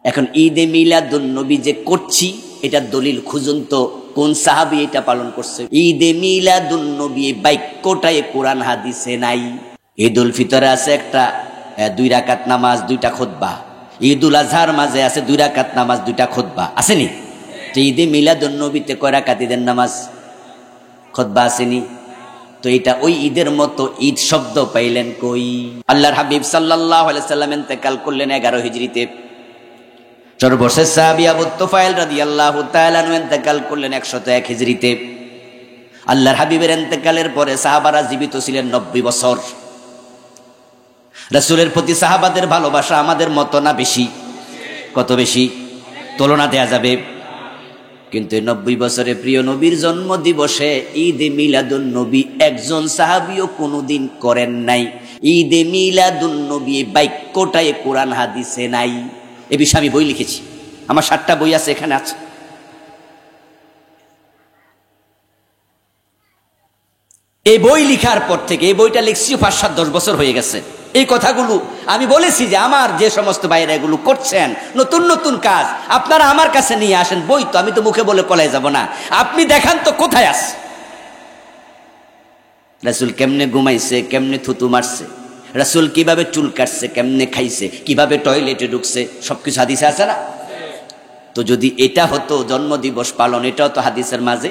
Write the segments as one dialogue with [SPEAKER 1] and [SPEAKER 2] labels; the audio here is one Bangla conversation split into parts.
[SPEAKER 1] এখন ঈদে মিলাদুন নবী যে করছি এটা দলিল খুঁজুন তো, কোন সাহাবী এটা পালন করছে? ঈদে মিলাদুন নবী বাক্যটাই কোরআন হাদিসে নাই। ঈদুল ফিতরে আছে একটা 2 রাকাত নামাজ 2টা খুতবা, ঈদুল আজহার মাঝে আছে 2 রাকাত নামাজ 2টা খুতবা, আসেনি? ঈদে মিলাদুন নবীতে কয় রাকাত ঈদের নামাজ খুতবা আসেনি? তো এটা ওই ঈদের মতো ঈদ শব্দ পাইলেন কই? আল্লাহর হাবিব সাল্লাল্লাহু আলাইহি সাল্লাম ইন্তেকাল করলেন 11 হিজরিতে। সর্বশেষ সাহাবী আবু তুফাইল রাদিয়াল্লাহু তাআলা আনহু ইন্তেকাল করলেন 101 হিজরিতে। আল্লাহর হাবিবের ইন্তেকালের পরে সাহাবারা জীবিত ছিলেন 90 বছর। রাসূলের প্রতি সাহাবাদের ভালোবাসা আমাদের মতো না বেশি? কত বেশি? তুলনা দেয়া যাবে? কিন্তু 90 বছরে প্রিয় নবীর জন্ম দিবসে ঈদে মিলাদুন নবী একজন সাহাবীও কোনোদিন করেন নাই। ঈদে মিলাদুন নবী বাক্যটাই কোরআন হাদিসে নাই। এ বিষয়ে আমি বই লিখেছি, আমার 7টা বই আছে, এখানে আছে। এই বই লিখার পর থেকে, এই বইটা লিখছি 5-7-10 বছর হয়ে গেছে। এই কথাগুলো আমি বলেছি যে আমার যে সমস্ত ভাইরা এগুলো করছেন নতুন নতুন কাজ, আপনারা আমার কাছে নিয়ে আসেন। বই তো আমি তো মুখে বলে পলাই যাব না, আপনি দেখান তো কোথায় আছে। রাসূল কেমনে ঘুমাইছে, কেমনে থুতু মারছে, রাসূল কিভাবে চুল কাটছে, কেমনে খাইছে, কিভাবে টয়লেটে ঢুকছে, সবকিছু হাদিসে আছে না? তো যদি এটা হতো জন্মদিবস পালন, এটাও তো হাদিসের মাঝে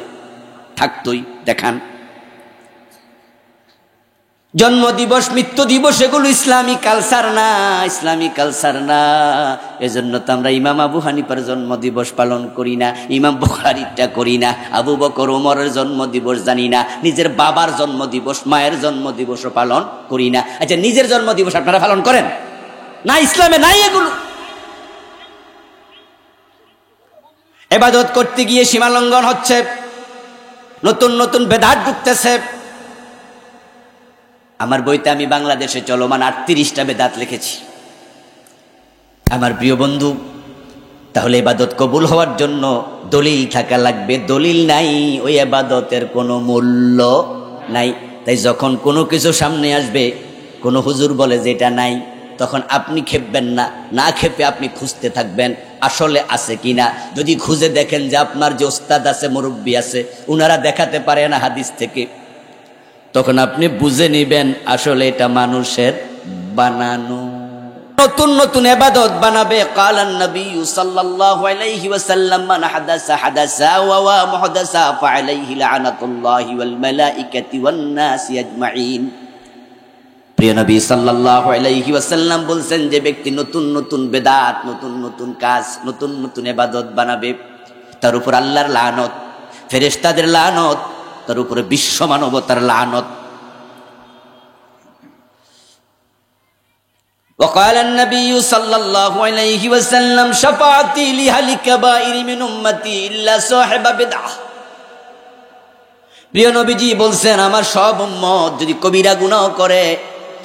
[SPEAKER 1] থাকতোই। দেখান জন্মদিবস, মৃত্যু দিবস এগুলো ইসলামী কালচার না, ইসলামী কালচার না। এজন্য তো আমরা ইমাম আবু হানিফার জন্মদিবস পালন করি না, ইমাম বুখারীরটা করি না, আবু বকর ওমরের জন্মদিবস জানি না, নিজের বাবার জন্মদিবস মায়ের জন্মদিবসও পালন করি না। আচ্ছা, নিজের জন্মদিবস আপনারা পালন করেন না? ইসলামে নাই এগুলো। ইবাদত করতে গিয়ে সীমা লঙ্ঘন হচ্ছে, নতুন নতুন বেদাত ঢুকতেছে। আমার বইতে আমি বাংলাদেশে চলমান 38টা বেদাত লিখেছি। আমার প্রিয় বন্ধু, তাহলে ইবাদত কবুল হওয়ার জন্য দলিল থাকা লাগবে। দলিল নাই, ওই ইবাদতের কোনো মূল্য নাই। তাই যখন কোনো কিছু সামনে আসবে, কোনো হুজুর বলে যে এটা নাই, তখন আপনি খেপবেন না, না খেপে আপনি খুঁজতে থাকবেন আসলে আছে কিনা। যদি খুঁজে দেখেন যে আপনার যে ওস্তাদ আছে, মুরব্বী আছে, উনারা দেখাতে পারে না হাদিস থেকে, তখন আপনি বুঝে নিবেন আসলে এটা মানুষের বানানো। নতুন নতুন ইবাদত বানাবে। কালান নবী সাল্লাল্লাহু আলাইহি ওয়াসাল্লাম, মান হাদাসা হাদাসা ওয়া মুহদাসা ফাআলাইহি লানাতুল্লাহি ওয়াল মালাইকাতি ওয়ান নাসি আজমাইন। প্রিয় নবী সাল্লাল্লাহু আলাইহি ওয়াসাল্লাম বলছেন, যে ব্যক্তি নতুন নতুন বেদাত, নতুন নতুন কাজ, নতুন নতুন ইবাদত বানাবে, তার উপর আল্লাহর লানত, ফেরেশতাদের লানত, তার উপরে বিশ্ব মানবতার লানত। وقال النبي صلى الله عليه وسلم شفاعتي لأهل الكبائر من أمتي إلا صاحب بدعة। প্রিয় নবীজি বলছেন, আমার সব উম্মত যদি কবিরা গুনাহ করে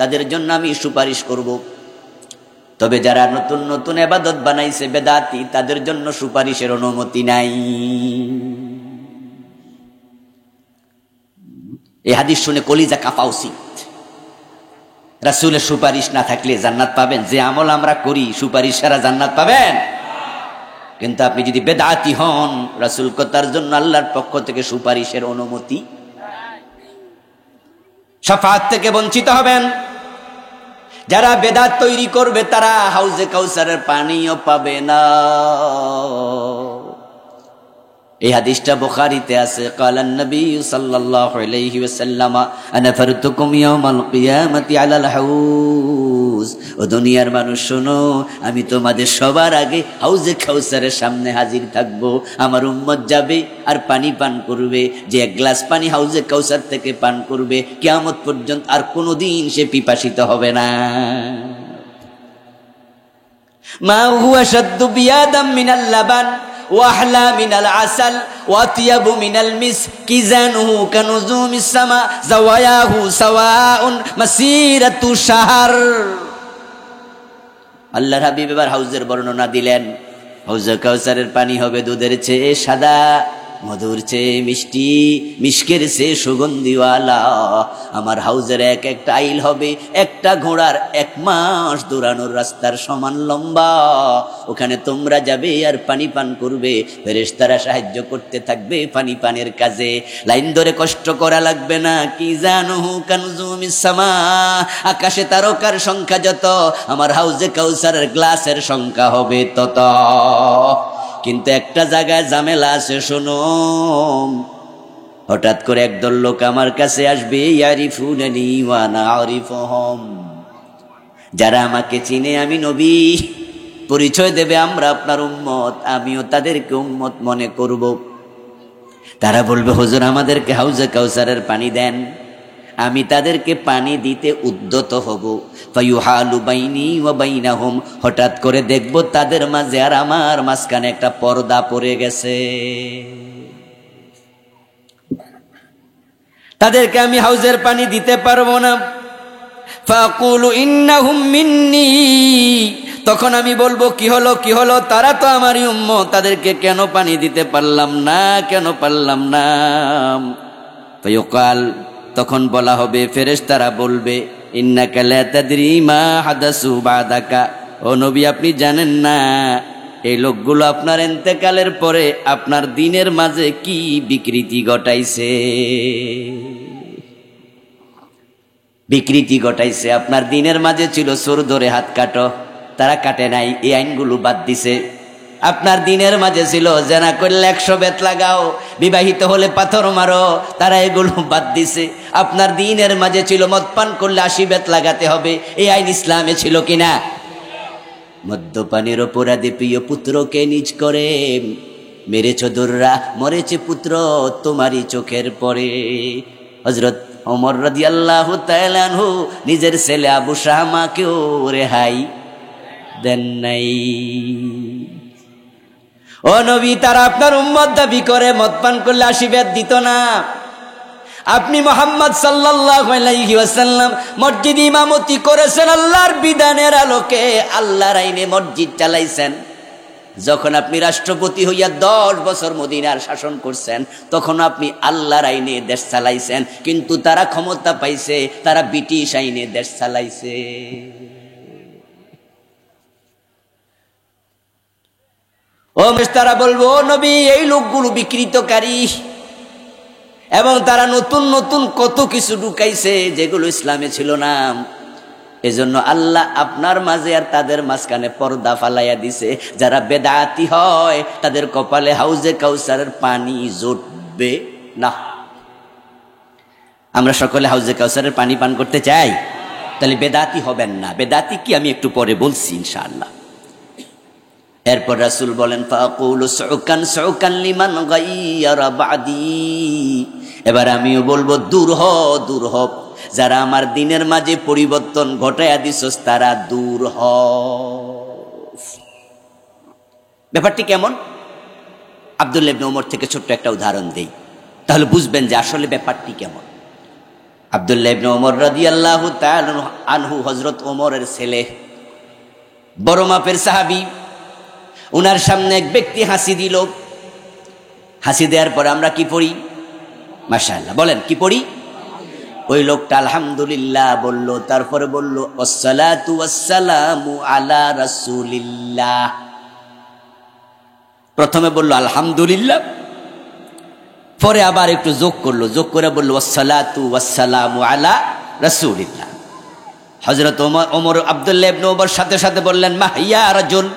[SPEAKER 1] তাদের জন্য আমি সুপারিশ করব, তবে যারা নতুন নতুন ইবাদত বানাইছে বেদাতি, তাদের জন্য সুপারিশের অনুমতি নাই। এই হাদিস শুনে কলিজা কাঁপা উচিত। রাসূলের সুপারিশ না থাকলে জান্নাত পাবেন? যে আমল আমরা করি সুপারিশ ছাড়া জান্নাত পাবেন? কিন্তু আপনি যদি বেদাতি হন, রাসূল তার জন্য আল্লাহর পক্ষ থেকে সুপারিশের অনুমতি, শাফাআত থেকে বঞ্চিত হবেন। যারা বেদাত তৈরি করবে তারা হাউজে কাউসারের পানিও পাবে না। এই হাদিসটা বুখারীতে আছে। কালান নবী সাল্লাল্লাহু আলাইহি ওয়াসাল্লাম, আনা ফারতুকুম ইয়াউমাল কিয়ামাতি আলাল হাউজ। ও দুনিয়ার মানুষ শোনো, আমি তোমাদের সবার আগে হাউজে কাউসারের সামনে হাজির থাকব। আমার উম্মত যাবে আর পানি পান করবে। যে 1 গ্লাস পানি হাউজে কাউসার থেকে পান করবে, কিয়ামত পর্যন্ত আর কোনোদিন সে পিপাসিত হবে না। মা হুয়া শাদ্দু বিয়াদাম মিনাল লাবান ওয়াহলা মিনাল আসাল ওয়াতিয়াবু মিনাল মিস্ক কিজানুহু কানুজুমিস সামা জাওয়ায়াহু সাওয়াউন মাসিরাতু শাহর। আল্লাহর হাবিব এবার হাউজের বর্ণনা দিলেন। হাউজে কাউসারের পানি হবে দুধের চেয়ে সাদা, মধুর চেয়ে মিষ্টি, মিষ্কের চেয়ে সুগন্ধিওয়ালা। আমার হাউজের এক একটা আইল হবে একটা ঘোড়ার 1 মাস দৌড়ানোর রাস্তার সমান লম্বা। ওখানে তোমরা যাবে আর পানি পান করবে, ফেরেশতারা সাহায্য করতে থাকবে পানি পানের কাজে। লাইন ধরে কষ্ট করা লাগবে না। কি জানুহু কানজুমিস সামা, আকাশে তারকার সংখ্যা যত, আমার হাউজে কাউসারের গ্লাসের সংখ্যা হবে তত। কিন্তু একটা জায়গায় ঝামেলা আছে, শোনো। হঠাৎ করে একদল লোক আমার কাছে আসবে, ইয়ারিফুনানি ওয়া আনা আরিফুহুম, যারা আমাকে চিনে আমি নবী, পরিচয় দেবে আমরা আপনার উম্মত, আমিও তাদেরকে উম্মত মনে করব। তারা বলবে, হুজুর আমাদেরকে হাউজে কাউসারের পানি দেন। আমি তাদেরকে পানি দিতে উদ্যত হব। ফায়ুহালু বাইনি ওয়া বাইনাহুম, হঠাৎ করে দেখব তাদের মাঝে আর আমার মাঝখানে একটা পর্দা পড়ে গেছে। তাদেরকে আমি হাউজের পানি দিতে পারবো না। ফাকুলু ইন্নাহুম মিন্নি, তখন আমি বলবো, কি হলো কি হলো, তারা তো আমারই উম্মত, তাদেরকে কেন পানি দিতে পারলাম না, কেন পারলাম না? ফায়ুকাল, তখন বলা হবে, ফেরেশতারা বলবে, ইন্নাকা লা তাদরি মা হাদাসু বাদাকা, ও নবী আপনি জানেন না এই লোকগুলো আপনার ইন্তেকালের পরে আপনার দিনের মাঝে কি বিকৃতি ঘটাইছে। বিকৃতি ঘটাইছে, আপনার দিনের মাঝে ছিল চোর ধরে হাত কাটো, তারা কাটে নাই, এই আইনগুলো বাদ দিছে। আপনার দিনের মাঝে ছিল জেনা করলে 100 বেত লাগাও, বিবাহিত হলে পাথর মারো, তারা এগুলো বাদ দিছে। আপনার দিনের মাঝে ছিল মদ পান করলে 80 বেত লাগাতে হবে, এই আইন ইসলামে ছিল কিনা? মদ্যপানের অপরাধে প্রিয় পুত্রকে নিজ করে মেরেছ দুররা, মরেছে পুত্র তোমারই চোখের পরে। হযরত ওমর রাদিয়াল্লাহু তাআলা আনহু নিজের ছেলে আবু শামাকেও রেহাই দেন নাই। ও নবী, তারা আপনার উম্মত দাবি করে, মদ পান করলে 80 বেত দিত না। আপনি মুহাম্মদ সাল্লাল্লাহু আলাইহি ওয়াসাল্লাম মসজিদ ইমামতি করেছেন আল্লাহর বিধানের আলোকে, আল্লাহর আইনে মসজিদ চালাইছেন। যখন আপনি রাষ্ট্রপতি হইয়া 10 বছর মদিনার শাসন করছেন, তখন আপনি আল্লাহর আইনে দেশ চালাইছেন। কিন্তু তারা ক্ষমতা পাইছে, তারা ব্রিটিশ আইনে দেশ চালাইছে। ও তারা বলবো, নবী এই লোকগুলো বিকৃতকারী, এবং তারা নতুন নতুন কত কিছু ঢুকাইছে যেগুলো ইসলামে ছিল না। এজন্য আল্লাহ আপনার মাঝে আর তাদের মাঝখানে পর্দা ফালাইয়া দিছে। যারা বেদাতি হয় তাদের কপালে হাউজে কাউসারের পানি জুটবে না। আমরা সকলে হাউজে কাউসারের পানি পান করতে চাই, তাহলে বেদাতি হবেন না। বেদাতি কি আমি একটু পরে বলছি ইনশাআল্লাহ। এরপর রাসূল বলেন, ফাকুলু সুকান সুকান লিমান গায়্যারা বাদি, এবার আমিও বলবো, দূর হ দূর হ, যারা আমার দিনের মাঝে পরিবর্তন ঘটাইয়া দিছস তারা দূর হ। ব্যাপারটি কেমন? আব্দুল্লাহ ইবনে ওমর থেকে ছোট্ট একটা উদাহরণ দেই, তাহলে বুঝবেন যে আসলে ব্যাপারটি কেমন। আব্দুল্লাহ ইবনে ওমর রাদিয়াল্লাহু তাআলা আনহু, হযরত ওমরের ছেলে, বড় মাপের সাহাবী। উনার সামনে এক ব্যক্তি হাসি দিল। হাসি দেওয়ার পর আমরা কি পড়ি? মাশাআল্লাহ, বলেন কি পড়ি? ওই লোকটা আলহামদুলিল্লাহ বলল, তারপরে বলল আসসালাতু ওয়াসসালামু আলা রাসূলিল্লাহ। প্রথমে বলল আলহামদুলিল্লাহ, পরে আবার একটু যোগ করলো, যোগ করে বলল আসসালাতু ওয়াসসালামু আলা রাসূলিল্লাহ। হযরত ওমর আব্দুল্লাহ ইবনে ওমর সাথে সাথে বললেন, মাহিয়া রাজুল,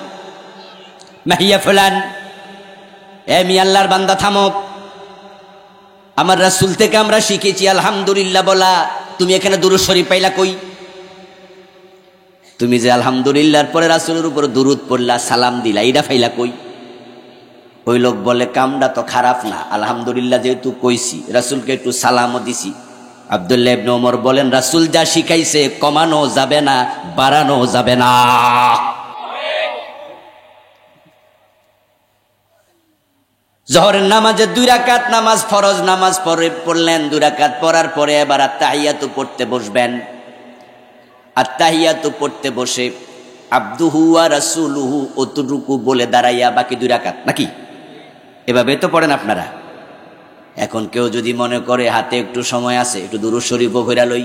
[SPEAKER 1] মাহিয়া ফুলান, এ মি আল্লাহর বান্দা থামো, আমার রাসূল থেকে আমরা শিখেছি আলহামদুলিল্লাহ বলা, তুমি এখানে দুরূদ শরীফ পাইলা কই? তুমি যে আলহামদুলিল্লাহর পরে রাসূলের উপর দুরূদ পড়লা, সালাম দিলা, এইটা পাইলা কই? ওই লোক বলে, কামটা তো খারাপ না, আলহামদুলিল্লাহ যেহেতু কইছি, রাসূলকে একটু সালামও দিছি। আব্দুল্লাহ ইবনে ওমর বলেন, রাসূল যা শিখাইছে কমানো যাবে না, বাড়ানো যাবে না। জোহরের নামাজে 2 রাকাত নামাজ, ফরজ নামাজ পড়লেন 2 রাকাত, পড়ার পরে এবার আত্তাহিয়াতু পড়তে বসবেন। আত্তাহিয়াতু পড়তে বসে আবদুহু ওয়া রাসূলুহু অতটুকু বলে দাঁড়াইয়া বাকি 2 রাকাত, নাকি? এভাবে তো পড়েন আপনারা। এখন কেউ যদি মনে করে হাতে একটু সময় আছে, একটু দুরূদ শরীফও পড়া লই,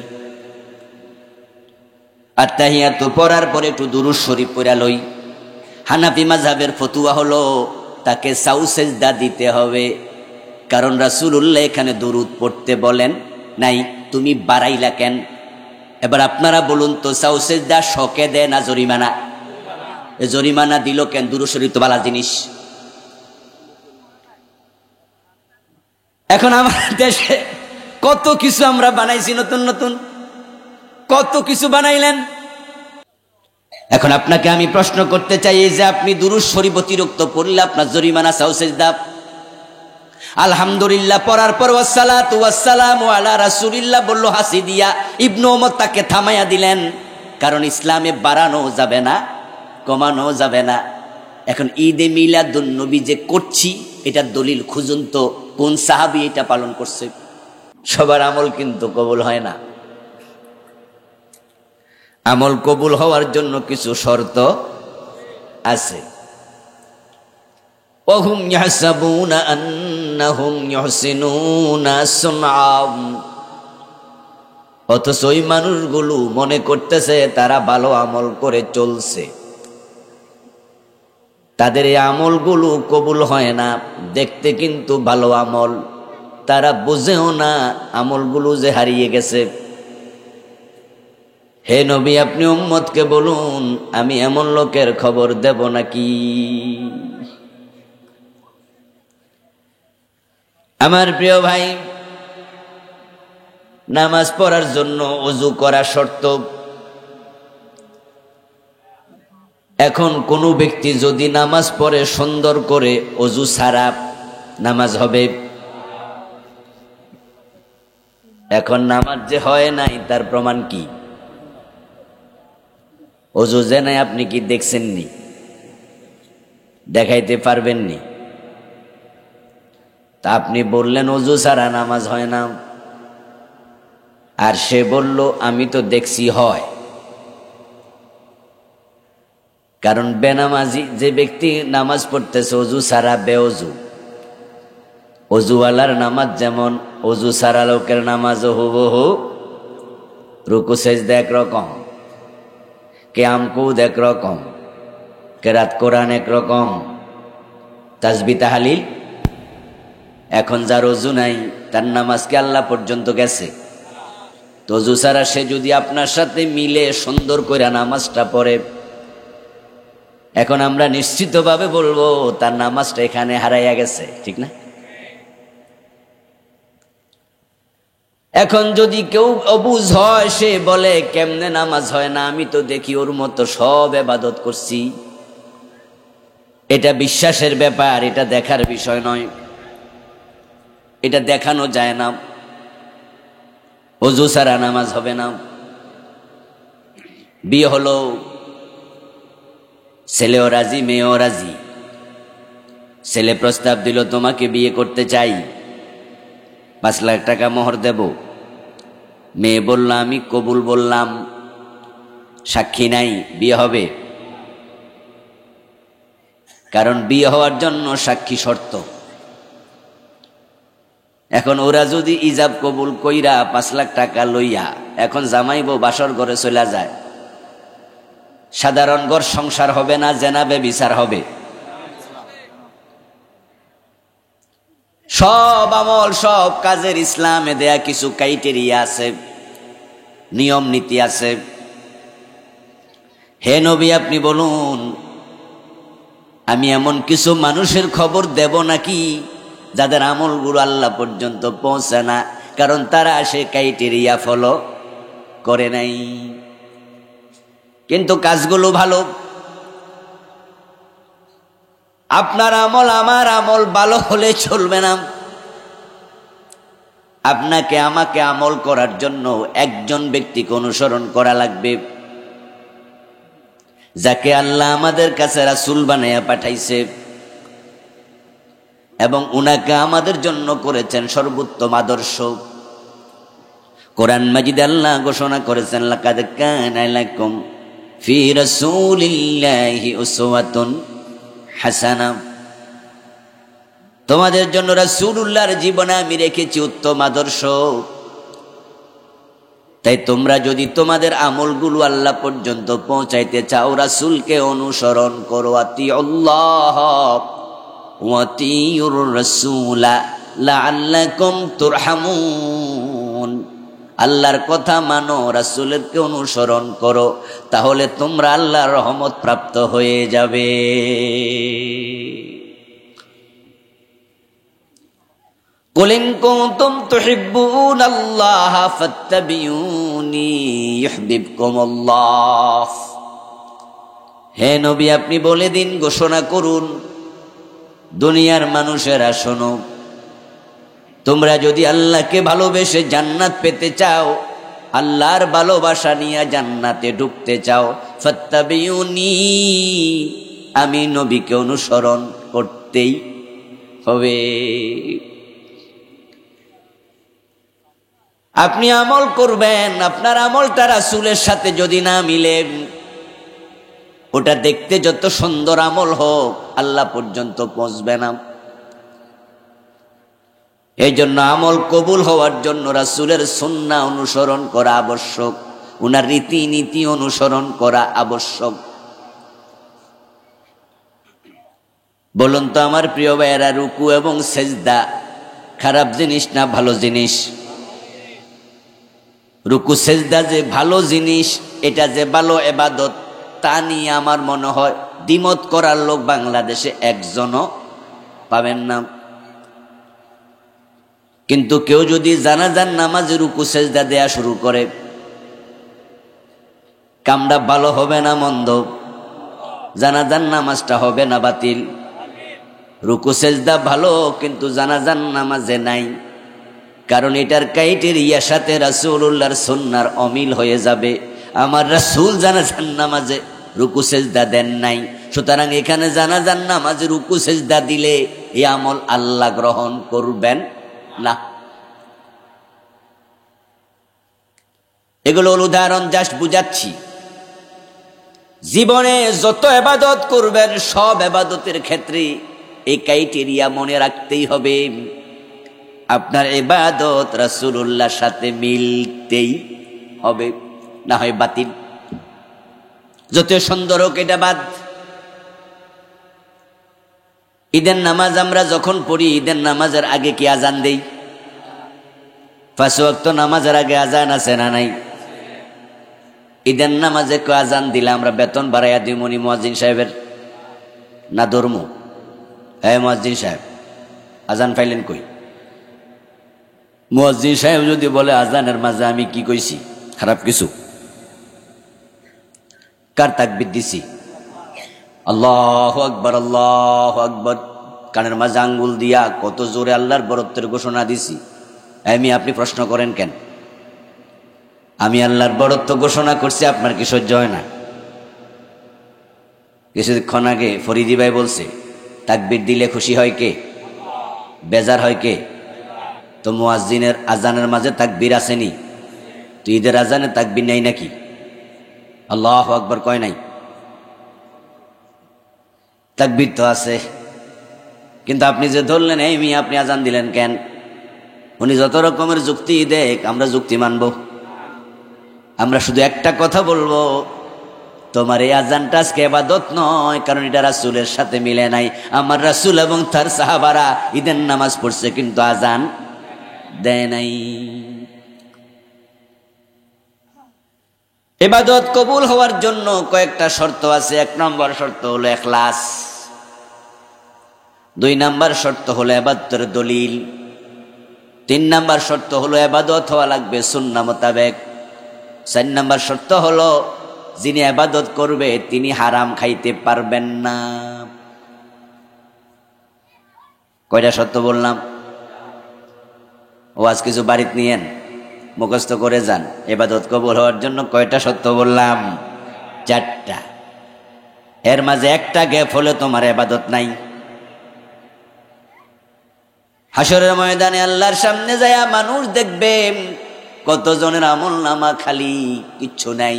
[SPEAKER 1] আত্তাহিয়াতু পড়ার পরে একটু দুরূদ শরীফ পড়া লই। হানাফি মাযহাবের ফতুয়া হলো তাকে সাউ সেজদা দিতে হবে, কারণ রাসূলুল্লাহ এখানে দুরূদ পড়তে বলেন নাই, তুমি বাড়াইলা কেন? এবার আপনারা বলুন তো, সাউ সেজদা শকে দেয় না জরিমানা? জরিমানা দিল কেন? দুরূদ শরীফ তো ভালো জিনিস। এখন আমাদের দেশে কত কিছু আমরা বানাইছি, নতুন নতুন কত কিছু বানাইলেন। এখন আপনাকে আমি প্রশ্ন করতে চাই, যে আপনি দুরূদ শরীফ অতিরিক্ত পড়লে আপনার জরিমানা সাউ সেজদা। আলহামদুলিল্লাহ পড়ার পর ওয়াসসালাতু ওয়াসসালামু আলা রাসূলিল্লাহ বলল হাসি দিয়া, ইবনে ওমর তাকে থামাইয়া দিলেন, কারণ ইসলামে বাড়ানো যাবে না, কমানো যাবে না। এখন ঈদে মিলাদুন নবী যে করছি, এটা দলিল খুঁজুন তো, কোন সাহাবী এটা পালন করছে? সবার আমল কিন্তু কবুল হয় না। আমল কবুল হওয়ার জন্য কিছু শর্ত আছে। ওহুম ইয়াহসাবুনা আন্নাহুম ইউহসিনুনা সুনআ, অথচ ওই মানুষগুলো মনে করতেছে তারা ভালো আমল করে চলছে। তাদের এই আমলগুলো কবুল হয় না, দেখতে কিন্তু ভালো আমল, তারা বুঝেও না আমলগুলো যে হারিয়ে গেছে। হে নবী, আপনি উম্মতকে বলুন, আমি এমন লোকের খবর দেব নাকি? আমার প্রিয় ভাই, নামাজ পড়ার জন্য ওযু করা শর্ত। এখন কোন ব্যক্তি যদি নামাজ পড়ে সুন্দর করে, ওযু ছাড়া নামাজ হবে? এখন নামাজ যে হয় নাই তার প্রমাণ কি? ওযু যে নাই আপনি কি দেখছেননি? দেখাইতে পারবেননি? তা আপনি বললেন ওযু ছাড়া নামাজ হয় না, আর সে বলল আমি তো দেখছি হয়। কারণ বেনামাজি যে ব্যক্তি নামাজ পড়তেছে ওযু ছাড়া, বেওযু। ওযুওয়ালার নামাজ যেমন, ওযু ছাড়া লোকের নামাজও হুবহু, রুকু সেজদা একরকম, কিয়াম কুদ একরকম, কেরাত কোরআন একরকম, তাসবিহ তাহলিল। এখন যার ওযু নাই তার নামাজ কি আল্লাহ পর্যন্ত গেছে? তো ওযু ছাড়া সে যদি আপনার সাথে মিলে সুন্দর করে নামাজটা পড়ে, এখন আমরা নিশ্চিতভাবে বলবো তার নামাজটা এখানে হারাইয়া গেছে, ঠিক না? এখন যদি কেউ অবুঝ হয়, সে বলে কেমনে নামাজ হয় না, আমি তো দেখি ওর মতো সব ইবাদত করছি। এটা বিশ্বাসের ব্যাপার, এটা দেখার বিষয় নয়, এটা দেখানো যায় না। ওযু ছাড়া নামাজ হবে না। বিয়ে হলো, ছেলেও রাজি মেয়েও রাজি। ছেলে প্রস্তাব দিল তোমাকে বিয়ে করতে চাই, 5 লাখ টাকা মোহর দেব। মেয়ে বলল আমি কবুল বললাম, সাক্ষী নাই, বিয়ে হবে? কারণ বিয়ে হওয়ার জন্য সাক্ষী শর্ত। এখন ওরা যদি ইজাব কবুল কইরা 5 লাখ টাকা লইয়া এখন জামাই বউ বাসর ঘরে চলে যায়, সাধারণ ঘর সংসার হবে না, জেনা ব্যভিচার হবে। সব আমল সব কাজের ইসলামে দেয়া কিছু ক্রাইটেরিয়া আছে, নিয়ম নীতি আছে। হে নবী, আপনি বলুন, আমি এমন কিছু মানুষের খবর দেব নাকি যাদের আমলগুলো আল্লাহ পর্যন্ত পৌঁছে না, কারণ তারা সে ক্রাইটেরিয়া ফলো করে নাই, কিন্তু কাজগুলো ভালো। আপনার আমল আমার আমল ভালো হলে চলবে না। আপনাকে আমাকে আমল করার জন্য একজন ব্যক্তিকে অনুসরণ করা লাগবে, যাকে আল্লাহ আমাদের কাছে রাসূল বানাইয়া পাঠাইছে এবং উনাকে আমাদের জন্য করেছেন সর্বোত্তম আদর্শ। কোরআন মাজিদে আল্লাহ ঘোষণা করেছেন, লাকাদ কানা লাকুম ফি রাসূলিল্লাহি উসওয়াতুন হাসানাহ। তোমাদের জন্য রাসূলুল্লাহর জীবনে আমি রেখেছি উত্তম আদর্শ। তাই তোমরা যদি তোমাদের আমলগুলো আল্লাহ পর্যন্ত পৌঁছাইতে চাও, রাসূলকে অনুসরণ করো। আতিউল্লাহ ওয়া আতিউর রাসূলা লাআল্লাকুম তুরহামুন। আল্লাহর কথা মানো, রাসূলকে অনুসরণ করো, তাহলে তোমরা আল্লাহর রহমত প্রাপ্ত হয়ে যাবে। কুল ইন কুনতুম তুহিব্বুনাল্লাহ ফাত্তাবিউনি ইউহিব্বুকুমুল্লাহ। হে নবী, আপনি বলে দিন, ঘোষণা করুন, দুনিয়ার মানুষেরা শোনো, তোমরা যদি আল্লাহকে ভালোবেসে জান্নাত পেতে চাও, আল্লাহর ভালোবাসা নিয়ে জান্নাতে ঢুকতে চাও, ফাত্তাবিউনি, আমি নবীকে অনুসরণ করতেই হবে। আপনি আমল করবেন, আপনার আমলটা রাসূলের সাথে যদি না মিলে, ওটা দেখতে যত সুন্দর আমল হোক, আল্লাহ পর্যন্ত পৌঁছবে না। এই জন্য আমল কবুল হওয়ার জন্য রাসূলের সুন্নাহ অনুসরণ করা আবশ্যক, উনার রীতিনীতি অনুসরণ করা আবশ্যক। বলুন তো আমার প্রিয় ভাইয়েরা, রুকু এবং সেজদা খারাপ জিনিস না ভালো জিনিস? রুকু সেজদা যে ভালো জিনিস, এটা যে ভালো ইবাদত, তা নিয়ে আমার মনে হয় দ্বিমত করার লোক বাংলাদেশে একজনও পাবেন না। কিন্তু কেউ যদি জানাজার নামাজে রুকু সেজদা দেয়া শুরু করে, কামটা ভালো হবে না মন্দ? জানাজার নামাজটা হবে না বাতিল? রুকু সেজদা ভালো, কিন্তু জানাজার নামাজে নাই, কারণ এটার ক্রাইটেরিয়ার সাথে রাসূলুল্লাহর সুন্নাহর অমিল হয়ে যাবে। আমার রাসূল জানাজার নামাজে রুকু সেজদা দেন নাই, সুতরাং এখানে জানাজার নামাজে রুকু সেজদা দিলে এই আমল আল্লাহ গ্রহণ করবেন না। এগুলো উদাহরণ জাস্ট বুঝাচ্ছি। জীবনে যত ইবাদত করবেন, সব ইবাদতের ক্ষেত্রে এই ক্রাইটেরিয়া মনে রাখতেই হবে, আপনার ইবাদত রাসূলুল্লাহর সাথে মিলতেই হবে, না হয় বাতিল। যত সুন্দর হোক, এটা বাদ। ঈদের নামাজ আমরা যখন পড়ি, ঈদের নামাজের আগে কি আজান দেই? 5 ওয়াক্ত নামাজের আগে আজান আছে না নাই? ঈদের নামাজে কেউ আজান দিলে আমরা বেতন বাড়াইয়া দিই মনি মুয়াজ্জিন সাহেবের না ধর্ম? হ্যাঁ মুয়াজ্জিন সাহেব, আজান পাইলেন কই? মুয়াজ্জিন সাহেব যদি বলে আজানের মাঝে আমি কি কইছি খারাপ কিছু, কার তাকবীর দিছি? আল্লাহু আকবার, আল্লাহু আকবার, কানের মাঝে আঙ্গুল দিয়া কত জোরে আল্লাহর বরত্বের ঘোষণা দিছি। আপনি প্রশ্ন করেন কেন? আমি আল্লাহর বরত্ব ঘোষণা করছি, আপনার কি সহ্য হয় না? কিছুক্ষণ আগে ফরিদি ভাই বলছে, তাকবীর দিলে খুশি হয় কে? বেজার হয় কে? তো মুয়াজ্জিনের আজানের মাঝে তাকবীর আসেনি? তো ঈদের আজানে তাকবীর নেই নাকি? আল্লাহু আকবার কয় নাই? তাকবীর তো আছে, কিন্তু আপনি যে ধরলেন আপনি আজান দিলেন কেন? উনি যত রকমের যুক্তি দেখ, আমরা যুক্তি মানব? আমরা শুধু একটা কথা বলবো, তোমার এই আজানটা আজকে ইবাদত নয়, কারণ এটা রাসূলের সাথে মিলে নাই। আমার রাসূল এবং তার সাহাবারা ঈদের নামাজ পড়ছে, কিন্তু আজান দেয় নাই। ইবাদত কবুল হওয়ার জন্য কয়েকটা শর্ত আছে। 1 নম্বর শর্ত হলো ইখলাস, 2 নম্বর শর্ত হলো ইবাদতের দলিল, 3 নম্বর শর্ত হলো ইবাদত হওয়া লাগবে সুন্নাহ মোতাবেক, 4 নম্বর শর্ত হলো যিনি ইবাদত করবে তিনি হারাম খাইতে পারবেন না। কয়টা শর্ত বললাম? ও আজ কিছু বাড়িতে নিয়েন, মুখস্থ করে যান। ইবাদত কবুল হওয়ার জন্য কয়টা শর্ত বললাম? 4টা। এর মাঝে একটা গ্যাপ হলে তোমার ইবাদত নাই। হাসরের ময়দানে আল্লাহর সামনে যায়া মানুষ দেখবে কতজনের আমল নামা খালি, কিচ্ছু নাই।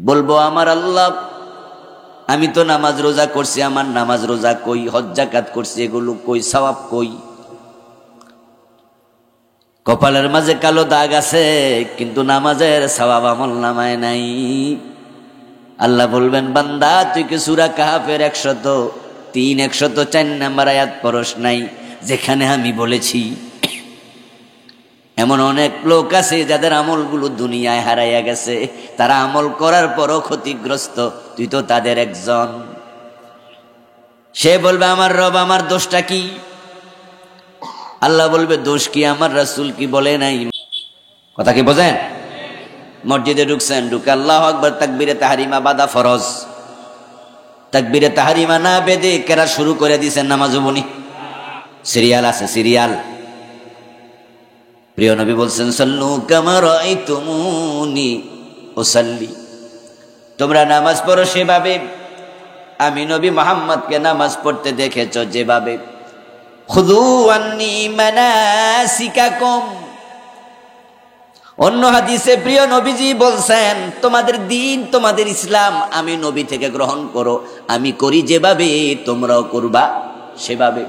[SPEAKER 1] বলবো আমার আল্লাহ আমি তো নামাজ রোজা করছি, আমার নামাজ রোজা কই, হজ যাকাত করছি, এগুলো কই, সওয়াব কই? কপালের মাঝে কালো দাগ আছে, কিন্তু নামাজের সওয়াব আমল নামায় নাই। আল্লাহ বলবেন, বান্দা তুই কি সূরা কাহাফের 103 104 নম্বর আয়াত পড়স নাই, যেখানে আমি বলেছি এমন অনেক লোক আছে যাদের আমলগুলো দুনিয়ায় হারাইয়া গেছে, তারা আমল করার পরও ক্ষতিগ্রস্ত, তুই তো তাদের একজন। সে বলবে, আমার রব, আমার দোষটা কি? আল্লাহ বলবে, দোষ কি? আমার রাসূল কি বলে নাই? কথা কি বোঝেন? মসজিদে ঢুকছেন, ঢুকে আল্লাহু আকবার তাকবীরে তাহরিমা বাদা ফরজ, তাকবীরে তাহরিমা না বেদে কেরাত শুরু করে দিয়েছেন, নামাজ হবনি। সিরিয়াল আছে, সিরিয়াল। প্রিয় নবী বলছেন, সাল্লু কামা রাআইতুমুনি উসাল্লি, তোমরা নামাজ পড়ো সেভাবে আমি নবী মুহাম্মদকে নামাজ পড়তে দেখেছো যেভাবে। খুযু আন্নী মানাসিকাকুম, অন্য হাদিসে প্রিয় নবীজি বলছেন, তোমাদের দ্বীন, তোমাদের ইসলাম আমি নবী থেকে গ্রহণ করো, আমি করি যেভাবে তোমরাও করবা সেভাবে।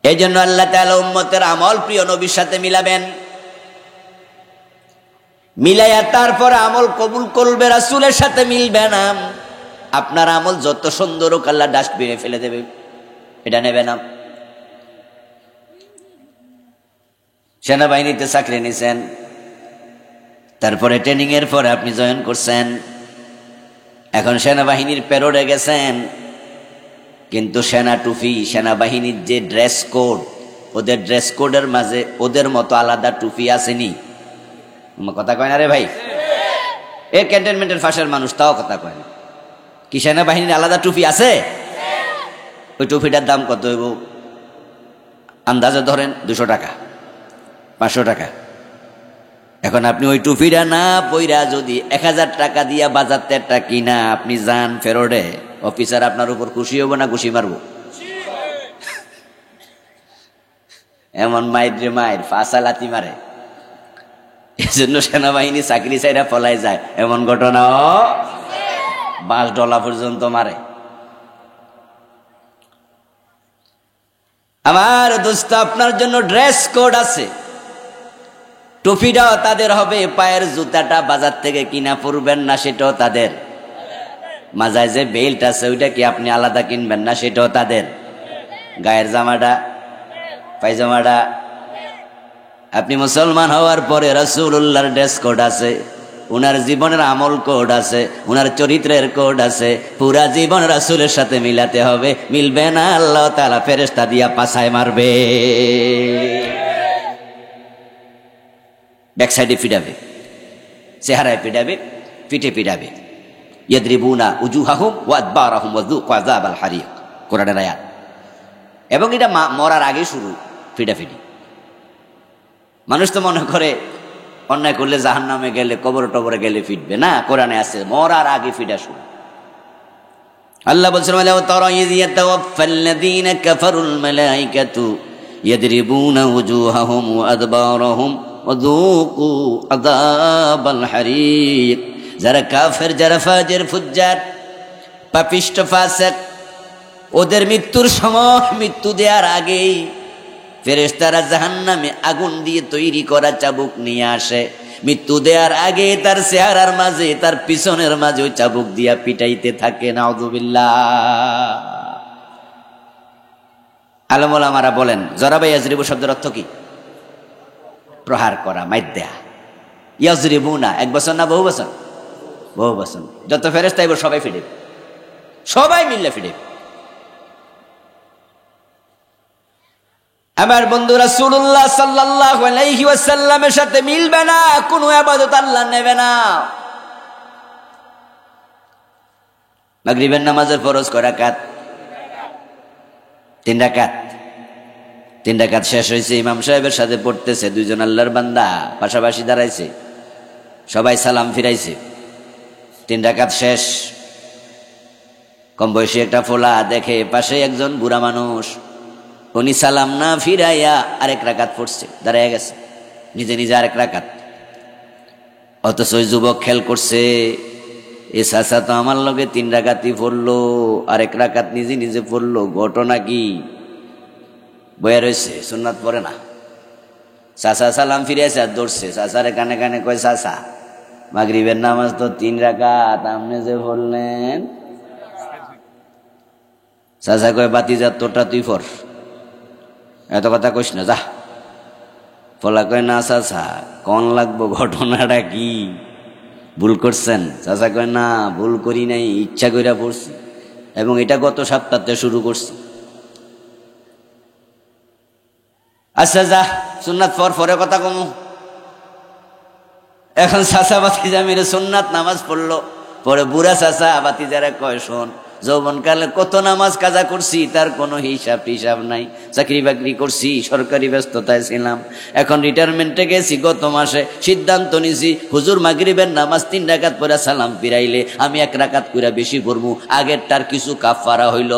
[SPEAKER 1] এই জন্য আল্লাহ তাআলা উম্মতের আমল প্রিয় নবীর সাথে মিলাবেন, মিলাইয়া তারপর আমল কবুল করবে, রাসূলের সাথে মিলবে না। আপনার আমল যত সুন্দর হোক, আল্লাহ ডাস্টবিনে ফেলে দেবে, এটা নেবে না। সেনাবাহিনীতে চাকরি নিছেন, তারপরে ট্রেনিং এর পরে আপনি জয়েন করছেন, এখন সেনাবাহিনীর প্যারোডে গেছেন, কিন্তু সেনা টুপি, সেনাবাহিনীর যে ড্রেস কোড, ওদের ড্রেস কোডের মাঝে ওদের মতো আলাদা টুপি আসেনি। কথা কয় না রে ভাই? এ ক্যান্টনমেন্টের ফাঁসের মানুষ তাও কথা কয় না। কি সেনাবাহিনীর আলাদা টুপি আছে? ওই টুপিটার দাম কত হইব? আন্দাজে ধরেন 200 টাকা, 500 টাকা। এখন আপনি ওই টুপিটা না পইরা যদি 1000 টাকা দিয়া বাজারটা কিনা আপনি যান ফেরোডে, অফিসার আপনার উপর খুশি হবো না ঘুষি মারবো? এমন মায়ের রে মায়ের ফাঁসা লাথি মারে, এজন্য সেনাবাহিনী চাকরি চাইরা পলাই যায়, এমন ঘটনাও $5 পর্যন্ত মারে। আমার দোস্ত, আপনার জন্য ড্রেস কোড আছে, টুপিটাও তাদের হবে, পায়ের জুতাটা বাজার থেকে কিনা পরবেন না, সেটাও তাদের। মাজায় যে বেল্ট আছে ওইটা কি আপনি আলাদা কিনবেন না, সেটাও তাদের। গায়ের জামাটা, পায়জামাটা, আপনি মুসলমান হওয়ার পরে রাসূলুল্লাহর ড্রেস কোড আছে, উনার জীবনের আমল কোড আছে, উনার চরিত্রের কোড আছে, পুরা জীবন রাসূলের সাথে মিলাতে হবে। মিলবে না, আল্লাহ তাআলা ফেরেশতা দিয়া পাছায় মারবে, ব্যাক সাইডে পিটাবে, চেহারায় পিটাবে, পিঠে পিটাবে। ইয়াদরিবুনা উজুহাহুম ওয়া আদবারাহুম ওয়া যুকু আযাবাল হারিক, কোরআনের আয়াত। এবং এটা মরার আগে শুরু ফিটাফিটি। মানুষ তো মনে করে অন্যায় করলে জাহান্নামে গেলে, কবর টবরে গেলে ফিটবে না, কোরআনে আছে মরার আগে ফিটা শুরু। আল্লাহ বলছেন, ওয়ালাউ তারা ইয ইয়াতাওয়াফাল্লাযীনা কাফারুল মালায়েকাতু ইয়াদরিবুনা উজুহাহুম ওয়া আদবারাহুম ওয়া যুকু আযাবাল হারিক। যারা কাফের, যারা ফাজির, ফুজ্জার, পাপিষ্ঠ, ফাসিক, ওদের মৃত্যুর সময়, মৃত্যু দেওয়ার আগেই ফেরেশতারা জাহান্নামে আগুন দিয়ে তৈরি করা চাবুক নিয়ে আসে। মৃত্যু দেওয়ার আগে তার চেহারার মাঝে, তার পিছনের মাঝে ওই চাবুক দিয়া পিটাইতে থাকে। নাউযুবিল্লাহ। আলেম ওলামারা বলেন, জরাবা ইয়াজরিবু শব্দের অর্থ কি? প্রহার করা, মাইর দেয়া। ইয়াজরিবুনা, 1 বছর না বহু বছর? বহু বছর। যত ফেরেশতা এবার সবাই ফিরে, সবাই মিললে ফিরে। আমার বন্ধু রাসূলুল্লাহ সাল্লাল্লাহু আলাইহি ওয়াসাল্লামের সাথে মিলবে না, কোনো ইবাদত আল্লাহ নেবে না। মাগরিবের নামাজের ফরজ কয় রাকাত? 3 রাকাত। 3 রাকাত শেষ হয়েছে, ইমাম সাহেবের সাথে পড়তেছে, 2 জন আল্লাহর বান্দা পাশাপাশি দাঁড়াইছে, সবাই সালাম ফিরাইছে। 3 রাকাত শেষ। কম বয়সী একটা ফোলা দেখে পাশে একজন বুড়া মানুষ, উনি সালাম না ফিরাইয়া আরেক রাকাত পড়ছে, দাঁড়াইয়া গেছে, নিজে নিজে আরেক রাকাত। অথচ ওই যুবক খেয়াল করছে, এ চাচা তো আমার লগে 3 রাকাতই পড়লো, আর 1 রাকাত নিজে নিজে পড়লো। ঘটনা কি? বয়া রয়েছে, সুন্নাত পড়ে না। চাচা সালাম ফিরে আসে আর দৌড়ছে, চাচারে কানে কানে কয়, চাচা মাগরিবের নামাজ তো 3 রাকাত, আপনি যে পড়লেন। চাচা কয়, বাতিজা তোরটা তুই পড়, এত কথা কইস না, যা। ফলা কয়, না চাচা কোন লাগবো, ঘটনাটা কি, ভুল করছেন? চাচা কয়, না ভুল করি নাই, ইচ্ছা কইরা পড়ছি, এবং এটা গত সপ্তাহতে শুরু করছি। আচ্ছা যা, সুন্নাত পরে কথা কম। এখন চাচা বাতিজা মেরে সুন্নাত নামাজ পড়লো। পরে বুড়া চাচা বাতিজারা কয়, শোন, যৌবনকালে কত নামাজ কাজা করছি, তার কোনো হিসাব নাই। চাকরি বাকরি করছি, সরকারি ব্যস্ততায় ছিলাম, এখন রিটায়ারমেন্টে গেছি। গত মাসে সিদ্ধান্ত নিছি, হুজুর মাগরিবের নামাজ 3 রাকাত পড়া সালাম ফিরাইলে আমি 1 রাকাত কইরা বেশি পড়বো, আগেরটার কিছু কাফারা হইল।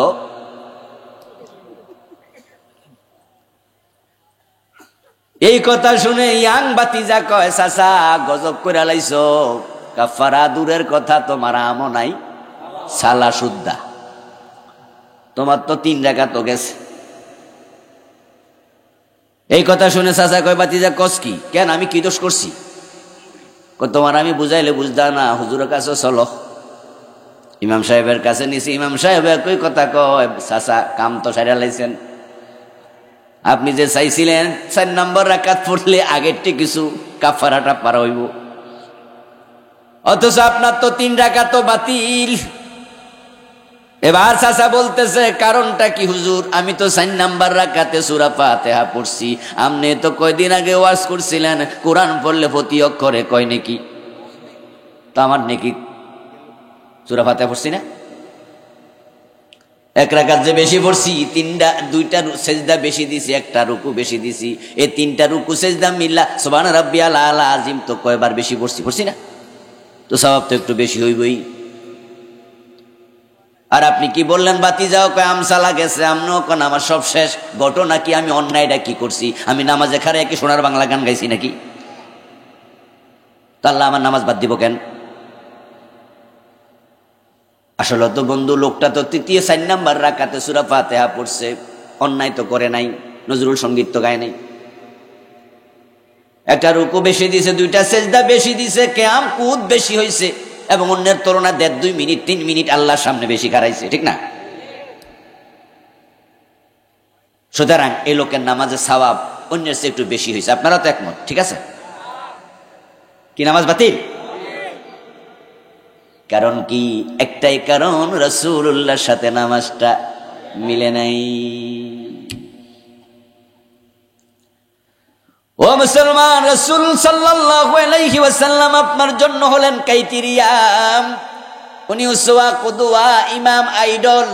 [SPEAKER 1] এই কথা শুনে ইয়াং বাতিজা কয়, চাচা গজব কইরা লাইছো, কাফারা দূরের কথা, তোমার আমও নাই, সালা সুদ্দা, তোমার তো 3 রাকাত তো গেছে। এই কথা শুনে চাচা কয়, বাতিজা কস কি, কেন আমি কি দোষ করছি? তোমার আমি বুঝাইলে বুঝদা না, হুজুরের কাছে চলো। ইমাম সাহেবের কাছে নিছি, ইমাম সাহেব একই কথা কয়, চাচা কাম তো সারা লাইছেন, আপনি যে চাইছিলেন 4 নম্বর রাকাত পড়লে আগেরটি কিছু কাফারা টাফারা হইব, অথচ আপনার তো 3 রাকাত বাতিল। এবার চাচা বলতেছে, কারণটা কি হুজুর? আমি তো 4 নাম্বার রাকাতে সূরা ফাতিহা পড়ছি, আপনি তো কয়দিন আগে ওয়াজ করছিলেন কোরআন পড়লে প্রতি অক্ষরে কয় নেকি, তো আমার নেকি সূরা ফাতিহা পড়ছি না? 1 রাকাত যে বেশি পড়ছি, 2টা সেজদা বেশি দিছি, 1টা রুকু বেশি দিছি, এই 3টা রুকু সেজদা মিল্লা সুবহান রাব্বিয়াল আলা আজিম তো কয়বার বেশি পড়ছি না? তো সওয়াব তো একটু বেশি হইবই। আর আপনি কি বললেন, বাতি যাও, কয় আমসালা গেছে, আমনও কোন আমার সব শেষ। ঘটনা কি, আমি অন্যায়টা কি করছি? আমি নামাজে খারে কি সোনার বাংলা গান গাইছি নাকি? তা আল্লাহ আমার নামাজ বাদ দিব কেন? আসলে তো বন্ধু, লোকটা তো 4 নাম্বার রাকাতে সূরা ফাতিহা পড়ছে, অন্যায় তো করে নাই, নজরুল সঙ্গীত তো গায় নাই। 1টা রুকু বেশি দিছে, 2টা সেজদা বেশি দিছে, কিয়াম কুদ বেশি হইছে, এবং অন্যের তুলনায় 1.5-2 মিনিট 3 মিনিট আল্লাহর সামনে বেশি খারাইছে, ঠিক না? সুতরাং এই লোকের নামাজের সওয়াব অন্যের চেয়ে একটু বেশি হয়েছে। আপনারা তো একমত, ঠিক আছে? কি নামাজ বাতিল? কারণ কি? একটাই কারণ, রাসূলুল্লাহর সাথে নামাজটা মিলে নাই। ও মুসলমান, রাসূল সাল্লাল্লাহু আলাইহি ওয়াসাল্লাম আপনার জন্য হলেন ক্রাইটেরিয়া, উনি উসওয়া, কুদওয়া, ইমাম, আইডল।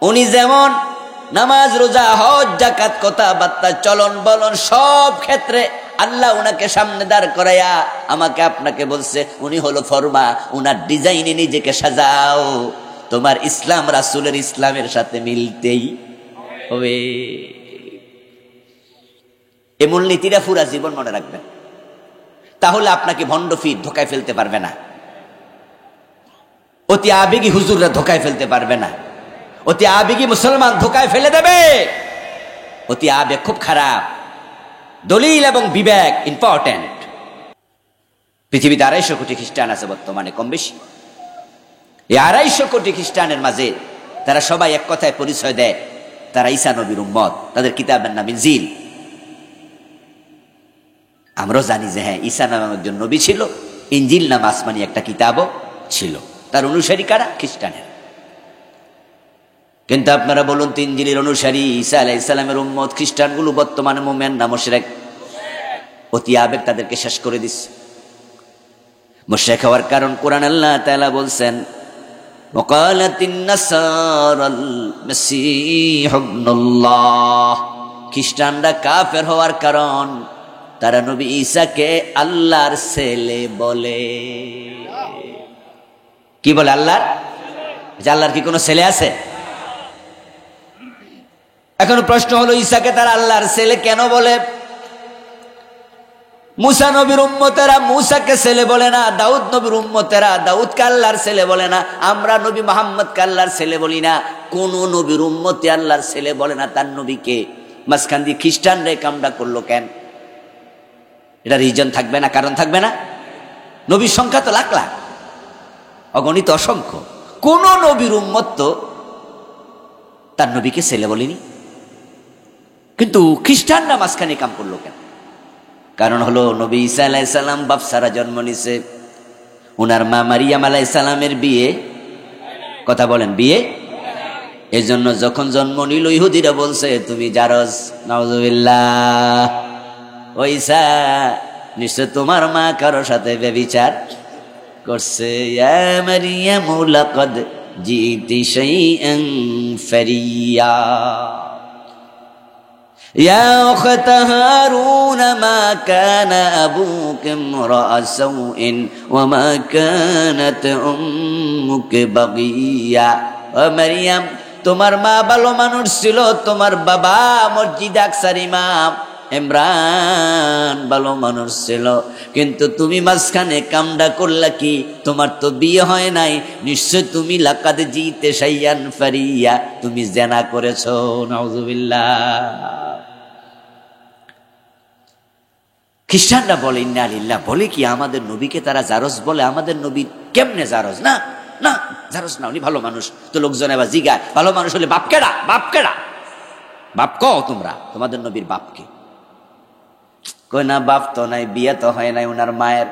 [SPEAKER 1] উনি যেমন নামাজ, রোজা, হজ, যাকাত, কথাবার্তা, চলন বলন সব ক্ষেত্রে আল্লাহ উনাকে সামনে দাঁড় করাইয়া আমাকে আপনাকে বলছে, উনি হলো ফরমা, উনার ডিজাইনে নিজেকে সাজাও, তোমার ইসলাম রাসূলের ইসলামের সাথে মিলতেই হবে। এই মূলনীতিটা পুরা জীবন মনে রাখবেন, তাহলে আপনাকে ভণ্ড ফির ধোকায় ফেলতে পারবে না, অতি আবেগী হুজুররা ধোকায় ফেলতে পারবে না, অতি আবেগী মুসলমান ধোকায় ফেলে দেবে। অতি আবেগ খুব খারাপ, দলিল এবং বিবেক ইম্পর্টেন্ট। পৃথিবীতে 250 কোটি খ্রিস্টান আছে বর্তমানে, কম বেশি। এই 250 কোটি খ্রিস্টানের মাঝে তারা সবাই এক কথায় পরিচয় দেয়, তারা ঈসা নবীর উম্মত, তাদের কিতাবের নাম ইনজিল। আমরাও জানি যে হ্যাঁ, ঈসা নামে একজন নবী ছিল, ইনজিল নাম আসমানি একটা কিতাবও ছিল, তার অনুসারী কারা? খ্রিস্টানের। কিন্তু আপনারা বলুন তো, ইনজিলের অনুসারী, ঈসা আলাইহিস সালামের উম্মত খ্রিস্টানগুলো বর্তমানে মুমিন না মুশরিক? অতি আবেগ তাদেরকে শেষ করে দিচ্ছে। মুশরিক হওয়ার কারণ কোরআন আল্লাহ তাআলা বলছেন, ওয়াকালাতিন নাসারাল মাসীহ ইবনুল্লাহ, খ্রিস্টানরা কাফের হওয়ার কারণ তারা নবী ঈসাকে আল্লাহর ছেলে বলে। কি বলে? আল্লাহর। আল্লাহর কি কোনো ছেলে আছে? এখন প্রশ্ন হলো, ঈসাকে তারা আল্লাহর ছেলে কেন বলে? মুসা নবীর উম্মতেরা মুসাকে ছেলে বলে না, দাউদ নবীর উম্মতেরা দাউদকে আল্লাহর ছেলে বলে না, আমরা নবী মুহাম্মদকে আল্লাহর ছেলে বলি না। কোন নবীর উম্মতে আল্লাহর ছেলে বলে না তার নবীকে। মাঝখান দিয়ে খ্রিস্টানরা কামটা করলো কেন? এটা রিজন থাকবে না, কারণ থাকবে না? নবীর সংখ্যা তো লাখ লাখ, অগণিত অসংখ্য। কোন নবীর উম্মত তো তার নবীকে ছেলে বলিনি, কিন্তু খ্রিস্টানরা মাঝখানে কাম করলো কেন? কারণ হলো নবী ঈসা আলাইহিস সালাম বাপ সারা জন্ম নিছে, ওনার মা মারিয়াম আলাইহিস সালামের বিয়ে, কথা বলেন, বিয়ে। এজন্য যখন জন্ম নিল ইহুদিরা বলছে তুমি জারজ, নাউজুবিল্লাহ। ও ঈসা, নিশ্চয় তোমার মা কারো সাথে ব্যভিচার করছে। ইয়া মারিয়াম লাকাদ জিতি শাইআন ফারিয়া يا أخت هارون ما كان أبوك امرأ سوء وما كانت أمك بغيا। ও মারিয়াম, তোমার মা ভালো মানুষ ছিল, তোমার বাবা মসজিদ আকসার ইমাম ইমরান ভালো মানুষ ছিল, কিন্তু তুমি মাঝখানে কামডা করলা কি? তোমার তো বিয়ে হয় নাই, নিশ্চয় তুমি লাকাদ জিতে শাইয়ান ফারিয়া, তুমি জেনা করেছো। নাউজুবিল্লাহ। খ্রিস্টানরা বলে ইন্না লিল্লাহ, বলে কি আমাদের নবীকে তারা জারজ বলে? আমাদের নবী কেমনে জারজ? না না, জারজ না, উনি ভালো মানুষ। তো লোকজন এবার জিগায়, ভালো মানুষ হলে বাপ কেডা? বাপ কেডা? বাপ কও তোমরা, তোমাদের নবীর বাপকে? কই না, বাপ তো নাই, বিয়ে তো হয় নাই ওনার মায়ের।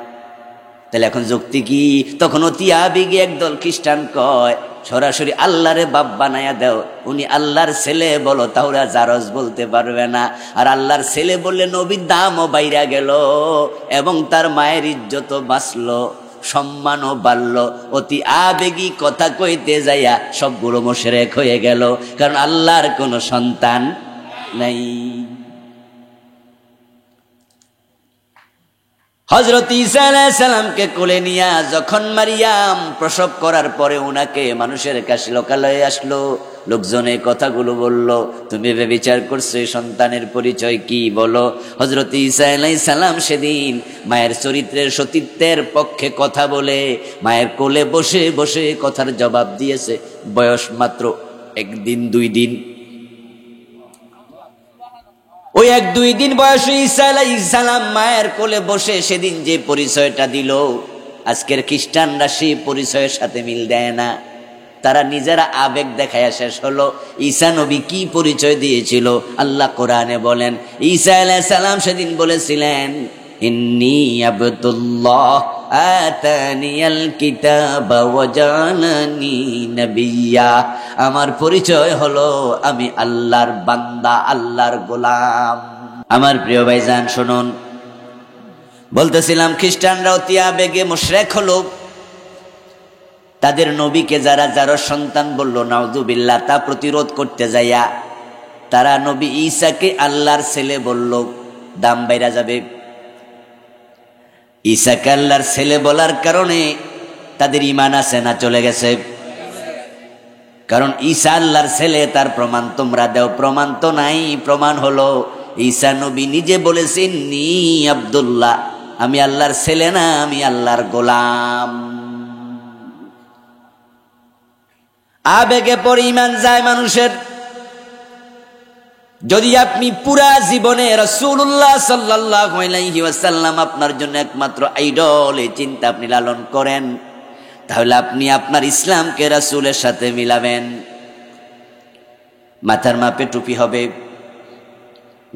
[SPEAKER 1] তাহলে এখন যুক্তি কি? তখন অতি আবেগে একদল খ্রিস্টান কয় সরাসরি আল্লাহরে বাপ বানায়া দাও, উনি আল্লাহর ছেলে বলো, তাহলে জারজ বলতে পারবে না। আর আল্লাহর ছেলে বললে নবীর দামও বাইরা গেল এবং তার মায়ের ইজ্জতও বাঁচলো, সম্মানও বাড়ল। অতি আবেগী কথা কইতে যাইয়া সবগুলো মুশরিক হয়ে গেল, কারণ আল্লাহর কোনো সন্তান নাই। হযরত ঈসা আলাইহিস সালামকে কোলে নিয়া যখন মারিয়াম প্রসব করার পরে উনাকে মানুষের কাছে লোকালয়ে আসলো, লোকজনে কথাগুলো বলল, তুমি ব্যভিচার করছো, সন্তানের পরিচয় কি বলো? হযরত ঈসা আলাইহিস সালাম সেদিন মায়ের চরিত্রের সতীত্বের পক্ষে কথা বলে মায়ের কোলে বসে বসে কথার জবাব দিয়েছে। বয়স মাত্র 1 দিন 2 দিন, ওই 1-2 দিন বয়সে ঈসা আলাইহিস সালাম মায়ের কোলে বসে সেদিন যে পরিচয়টা দিল, আজকের খ্রিস্টানরা সেই পরিচয়ের সাথে মিল দেয় না। তারা নিজেরা আবেগ দেখায় শেষ হলো। ঈসা নবী কি পরিচয় দিয়েছিল? আল্লাহ কোরআনে বলেন, ঈসা আলাইহিস সালাম সেদিন বলেছিলেন, ইন্নী আবদুল্লাহ আতানিয়াল কিতাবা ওয়া জালানি নাবিয়্যা। আমার পরিচয় হলো আমি আল্লাহর বান্দা, আল্লাহর গোলাম। আমার প্রিয় ভাইজান শুনুন, বলতেছিলাম খ্রিস্টানরা অতি আবেগে মুশরিক হলো। তাদের নবীকে যারা যারা সন্তান বলল, নাউযুবিল্লাহ, তা প্রতিরোধ করতে যাইয়া তারা নবী ঈসাকে আল্লাহর ছেলে বলল। দাম বাইরা যাবে। ঈসাকে আল্লাহর ছেলে বলার কারণে তাদের ঈমান আছে না চলে গেছে? কারণ ঈসা আল্লাহর ছেলে, তার প্রমাণ তোমরা দাও। প্রমাণ তো নাই। প্রমাণ হলো ঈসা নবী নিজে বলেছেন, নি আব্দুল্লাহ, আমি আল্লাহর ছেলে না, আমি আল্লাহর গোলাম। আবেগে পরে ঈমান যায় মানুষের। যদি আপনি পুরা জীবনে রাসূলুল্লাহ সাল্লাল্লাহু আলাইহি ওয়াসাল্লাম আপনার জন্য একমাত্র আইডল, এই চিন্তা আপনি লালন করেন, তাহলে আপনি আপনার ইসলামকে রাসূলের সাথে মিলাবেন। মাথার মাপে টুপি হবে,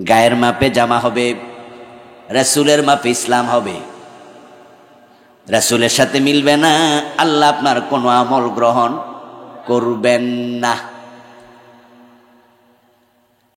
[SPEAKER 1] গায়ের মাপে জামা হবে, রাসূলের মাপে ইসলাম হবে। রাসূলের সাথে মিলবে না, আল্লাহ আপনার কোনো আমল গ্রহণ করবেন না।